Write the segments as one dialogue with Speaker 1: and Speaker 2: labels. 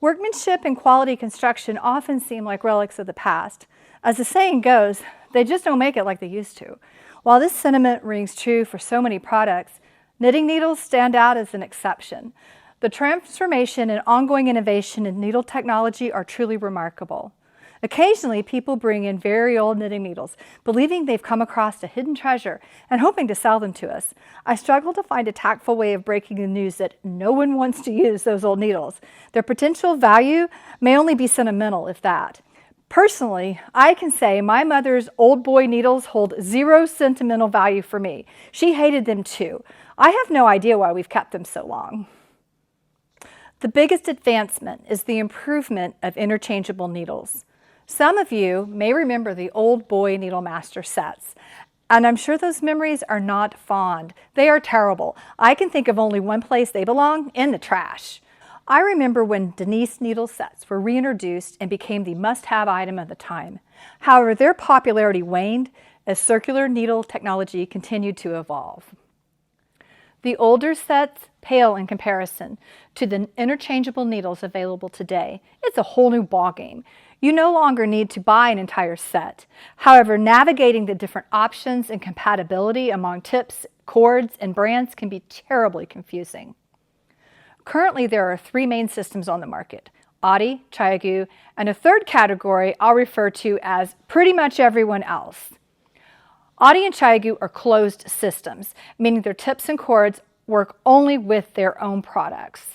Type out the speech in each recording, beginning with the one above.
Speaker 1: Workmanship and quality construction often seem like relics of the past. As the saying goes, they just don't make it like they used to. While this sentiment rings true for so many products, knitting needles stand out as an exception. The transformation and ongoing innovation in needle technology are truly remarkable. Occasionally, people bring in very old knitting needles, believing they've come across a hidden treasure and hoping to sell them to us. I struggle to find a tactful way of breaking the news that no one wants to use those old needles. Their potential value may only be sentimental, if that. Personally, I can say my mother's old boy needles hold zero sentimental value for me. She hated them too. I have no idea why we've kept them so long. The biggest advancement is the improvement of interchangeable needles. Some of you may remember the old boy Needle Master sets, and I'm sure those memories are not fond. They are terrible. I can think of only one place they belong: in the trash. I remember when Denise needle sets were reintroduced and became the must-have item of the time. However, their popularity waned as circular needle technology continued to evolve. The older sets pale in comparison to the interchangeable needles available today. It's a whole new ballgame. You no longer need to buy an entire set. However, navigating the different options and compatibility among tips, cords, and brands can be terribly confusing. Currently, there are 3 main systems on the market: Audi, Chiagu, and a third category I'll refer to as pretty much everyone else. Audi and Chiagu are closed systems, meaning their tips and cords work only with their own products.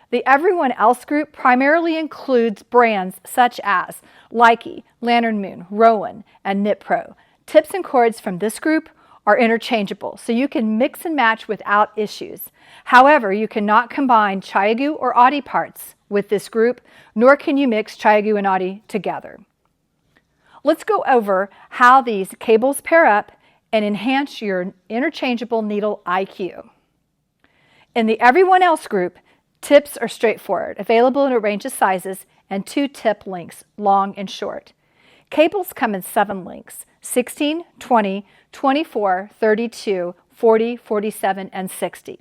Speaker 1: The everyone else group primarily includes brands such as Likey, Lantern Moon, Rowan, and Knit Pro. Tips and cords from this group are interchangeable, so you can mix and match without issues. However, you cannot combine Chiagu or Audi parts with this group, nor can you mix Chiagu and Audi together. Let's go over how these cables pair up and enhance your interchangeable needle IQ. In the everyone else group, tips are straightforward, available in a range of sizes and 2 tip lengths, long and short. Cables come in 7 lengths: 16, 20, 24, 32, 40, 47, and 60.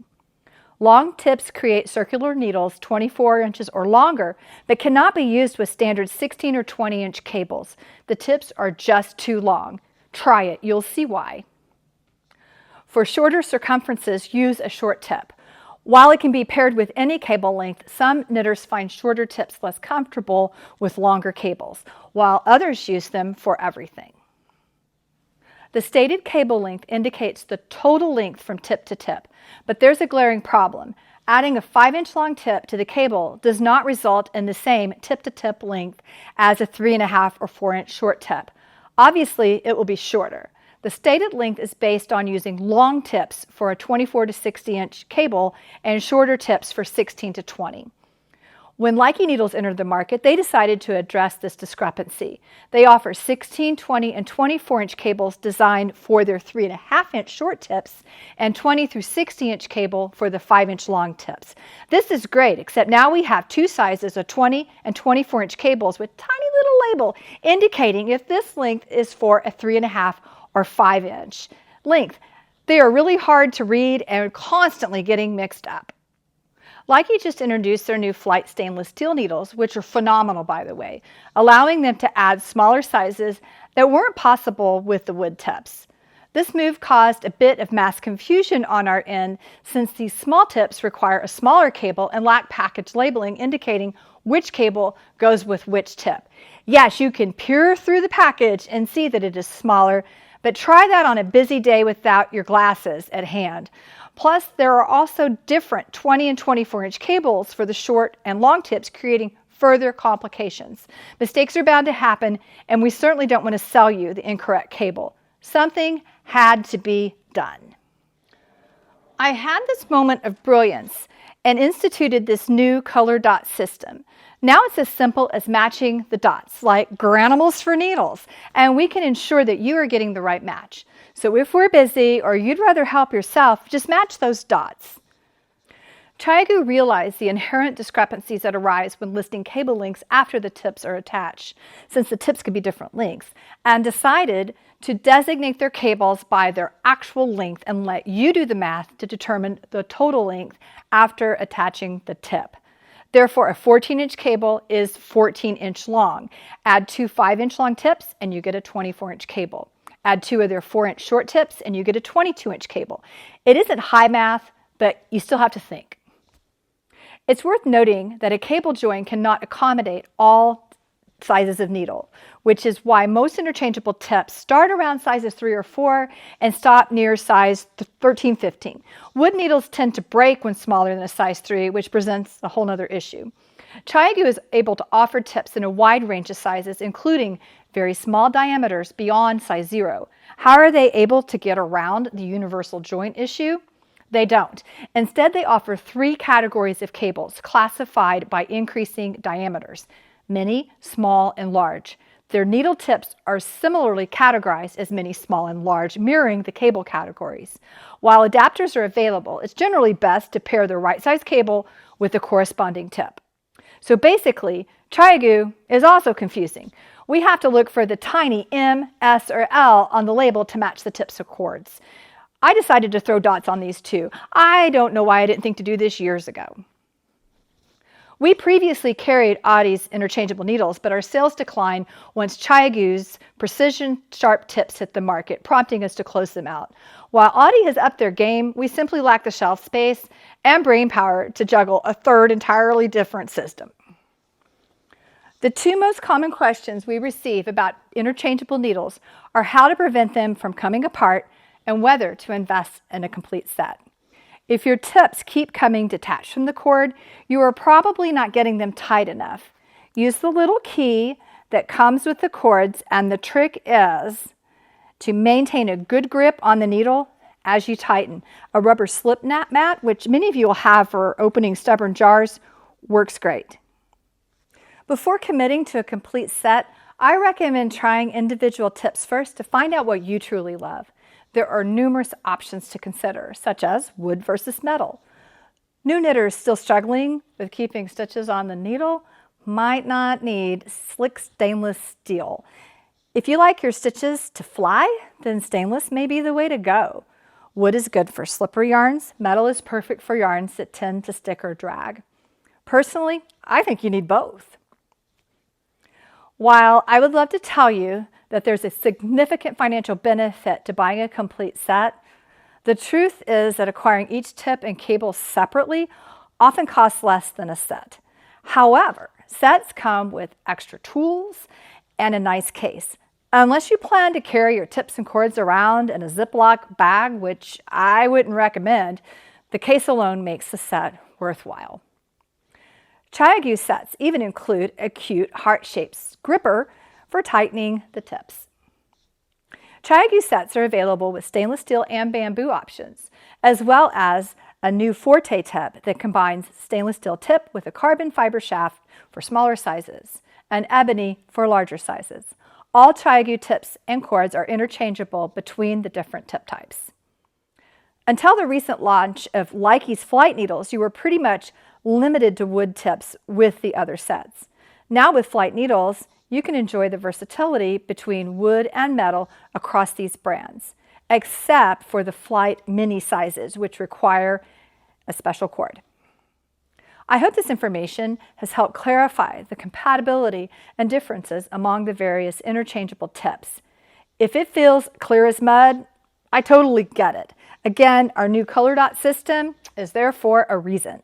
Speaker 1: Long tips create circular needles 24 inches or longer, but cannot be used with standard 16 or 20-inch cables. The tips are just too long. Try it, you'll see why. For shorter circumferences, use a short tip. While it can be paired with any cable length, some knitters find shorter tips less comfortable with longer cables, while others use them for everything. The stated cable length indicates the total length from tip to tip, but there's a glaring problem. Adding a 5-inch long tip to the cable does not result in the same tip-to-tip length as a 3.5 or 4-inch short tip. Obviously, it will be shorter. The stated length is based on using long tips for a 24 to 60-inch cable and shorter tips for 16 to 20. When Likey Needles entered the market, they decided to address this discrepancy. They offer 16, 20, and 24-inch cables designed for their 3.5-inch short tips and 20 through 60-inch cable for the 5-inch long tips. This is great, except now we have 2 sizes of 20 and 24-inch cables with tiny little label indicating if this length is for a 3.5 or 5-inch length. They are really hard to read and constantly getting mixed up. Likey just introduced their new Flight stainless steel needles, which are phenomenal, by the way, allowing them to add smaller sizes that weren't possible with the wood tips. This move caused a bit of mass confusion on our end, since these small tips require a smaller cable and lack package labeling indicating which cable goes with which tip. Yes, you can peer through the package and see that it is smaller, but try that on a busy day without your glasses at hand. Plus, there are also different 20 and 24-inch cables for the short and long tips, creating further complications. Mistakes are bound to happen, and we certainly don't want to sell you the incorrect cable. Something had to be done. I had this moment of brilliance and instituted this new color dot system. Now it's as simple as matching the dots, like granimals for needles, and we can ensure that you are getting the right match. So if we're busy or you'd rather help yourself, just match those dots. Chiagu realized the inherent discrepancies that arise when listing cable lengths after the tips are attached, since the tips could be different lengths, and decided to designate their cables by their actual length and let you do the math to determine the total length after attaching the tip. Therefore, a 14-inch cable is 14-inch long. Add 2 5-inch long tips and you get a 24-inch cable. Add 2 of their 4-inch short tips and you get a 22-inch cable. It isn't high math, but you still have to think. It's worth noting that a cable join cannot accommodate all sizes of needle, which is why most interchangeable tips start around sizes 3 or 4 and stop near size 13, 15. Wood needles tend to break when smaller than a size 3, which presents a whole other issue. CHIAGOO is able to offer tips in a wide range of sizes, including very small diameters beyond size 0. How are they able to get around the universal joint issue? They don't. Instead, they offer 3 categories of cables classified by increasing diameters: mini, small, and large. Their needle tips are similarly categorized as mini, small, and large, mirroring the cable categories. While adapters are available, it's generally best to pair the right size cable with the corresponding tip. So basically, CHIAGOO is also confusing. We have to look for the tiny M, S, or L on the label to match the tips of cords. I decided to throw dots on these too. I don't know why I didn't think to do this years ago. We previously carried Audie's interchangeable needles, but our sales declined once CHIAGOO's precision sharp tips hit the market, prompting us to close them out. While Audie has upped their game, we simply lack the shelf space and brain power to juggle a third entirely different system. The 2 most common questions we receive about interchangeable needles are how to prevent them from coming apart and whether to invest in a complete set. If your tips keep coming detached from the cord, you are probably not getting them tight enough. Use the little key that comes with the cords, and the trick is to maintain a good grip on the needle as you tighten. A rubber slip knot mat, which many of you will have for opening stubborn jars, works great. Before committing to a complete set, I recommend trying individual tips first to find out what you truly love. There are numerous options to consider, such as wood versus metal. New knitters still struggling with keeping stitches on the needle might not need slick stainless steel. If you like your stitches to fly, then stainless may be the way to go. Wood is good for slippery yarns. Metal is perfect for yarns that tend to stick or drag. Personally, I think you need both. While I would love to tell you that there's a significant financial benefit to buying a complete set, the truth is that acquiring each tip and cable separately often costs less than a set. However, sets come with extra tools and a nice case. Unless you plan to carry your tips and cords around in a Ziploc bag, which I wouldn't recommend, the case alone makes the set worthwhile. CHIAGOO sets even include a cute heart-shaped gripper for tightening the tips. CHIAGOO sets are available with stainless steel and bamboo options, as well as a new Forte tip that combines stainless steel tip with a carbon fiber shaft for smaller sizes and ebony for larger sizes. All CHIAGOO tips and cords are interchangeable between the different tip types. Until the recent launch of Leike's flight needles, you were pretty much limited to wood tips with the other sets. Now with flight needles, you can enjoy the versatility between wood and metal across these brands, except for the flight mini sizes, which require a special cord. I hope this information has helped clarify the compatibility and differences among the various interchangeable tips. If it feels clear as mud, I totally get it. Again, our new color dot system is there for a reason.